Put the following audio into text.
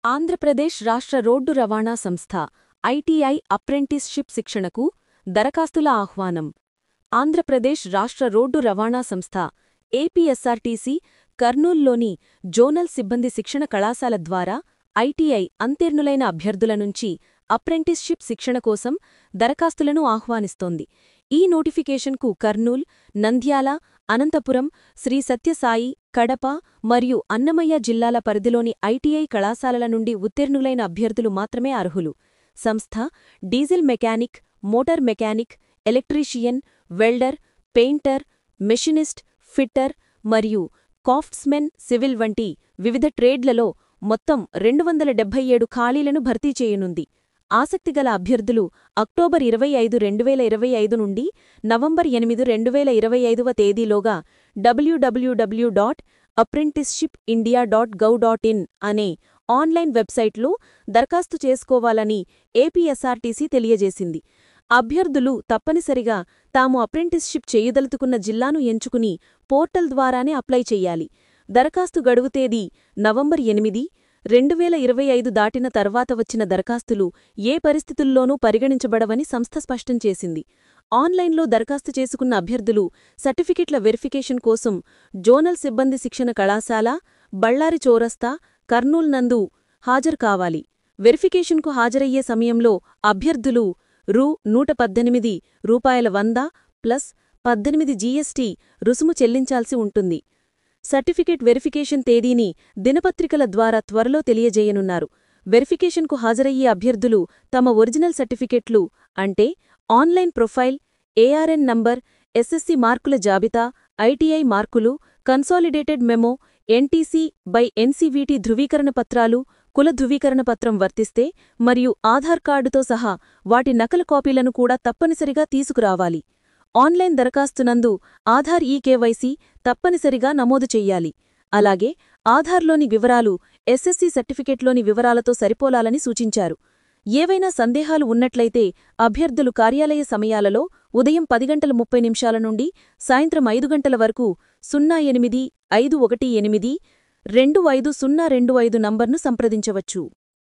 ఆంధ్రప్రదేశ్ రాష్ట్ర రోడ్డు రవాణా సంస్థ ఐటీఐ అప్రెంటిస్షిప్ శిక్షణకు దరఖాస్తుల ఆహ్వానం. ఆంధ్రప్రదేశ్ రాష్ట్ర రోడ్డు రవాణా సంస్థ ఏపీఎస్ఆర్టీసీ కర్నూల్లోని జోనల్ సిబ్బంది శిక్షణ కళాశాల ద్వారా ఐటీఐ అంతేర్నులైన అభ్యర్థుల నుంచి అప్రెంటిస్షిప్ శిక్షణ కోసం దరఖాస్తులను ఆహ్వానిస్తోంది. ఈ నోటిఫికేషన్కు కర్నూల్, నంద్యాల, అనంతపురం, శ్రీ సత్యసాయి, కడప మరియు అన్నమయ్య జిల్లాల పరిధిలోని ఐటీఐ కళాశాలల నుండి ఉత్తీర్ణులైన అభ్యర్థులు మాత్రమే అర్హులు. సంస్థ diesel mechanic, motor mechanic, electrician, welder, painter, machinist, fitter మరియు కాఫ్ట్స్మెన్, సివిల్ వంటి వివిధ ట్రేడ్లలో మొత్తం 277 ఖాళీలను భర్తీ చేయనుంది. ఆసక్తిగల అభ్యర్థులు అక్టోబర్ 25, 2025 నుండి నవంబర్ 8, 2025వ తేదీలోగా www.apprenticeshipindia.gov.in అనే ఆన్లైన్ వెబ్సైట్లో దరఖాస్తు చేసుకోవాలని ఏపీఎస్ఆర్టీసీ తెలియజేసింది. అభ్యర్థులు తప్పనిసరిగా తాము అప్రెంటిస్షిప్ చేయదలుచుకున్న జిల్లాను ఎంచుకుని పోర్టల్ ద్వారానే అప్లై చెయ్యాలి. దరఖాస్తు గడువు తేదీ నవంబర్ 8, 2025 దాటిన తర్వాత వచ్చిన దరఖాస్తులు ఏ పరిస్థితుల్లోనూ పరిగణించబడవని సంస్థ స్పష్టం చేసింది. ఆన్లైన్లో దరఖాస్తు చేసుకున్న అభ్యర్థులు సర్టిఫికెట్ల వెరిఫికేషన్ కోసం జోనల్ సిబ్బంది శిక్షణ కళాశాల, బళ్ళారి చౌరస్తా, కర్నూల్ నందు హాజరు కావాలి. వెరిఫికేషన్కు హాజరయ్యే సమయంలో అభ్యర్థులు రూ.118 ప్లస్ 18 జీఎస్టీ రుసుము చెల్లించాల్సి ఉంటుంది. సర్టిఫికెట్ వెరిఫికేషన్ తేదీని దినపత్రికల ద్వారా త్వరలో తెలియజేయనున్నారు. వెరిఫికేషన్కు హాజరయ్యే అభ్యర్థులు తమ ఒరిజినల్ సర్టిఫికెట్లు అంటే online profile, ARN number, SSC మార్కుల జాబితా, ఐటీఐ మార్కులు, కన్సాలిడేటెడ్ మెమో, ఎన్టీసీ/ఎన్సీవీటీ ధృవీకరణ పత్రాలు, కుల ధృవీకరణ పత్రం వర్తిస్తే మరియు ఆధార్ కార్డుతో సహా వాటి నకలు కాపీలను కూడా తప్పనిసరిగా తీసుకురావాలి. ఆన్లైన్ దరఖాస్తునందు ఆధార్ ఈకేవైసీ తప్పనిసరిగా నమోదు చెయ్యాలి. అలాగే ఆధార్లోని వివరాలు ఎస్ఎస్సీ సర్టిఫికెట్లోని వివరాలతో సరిపోలాలని సూచించారు. ఏవైనా సందేహాలు ఉన్నట్లయితే అభ్యర్థులు కార్యాలయ సమయాలలో ఉదయం 10:30 నుండి సాయంత్రం 5 గంటల వరకు 08-518-25025 నంబర్ను సంప్రదించవచ్చు.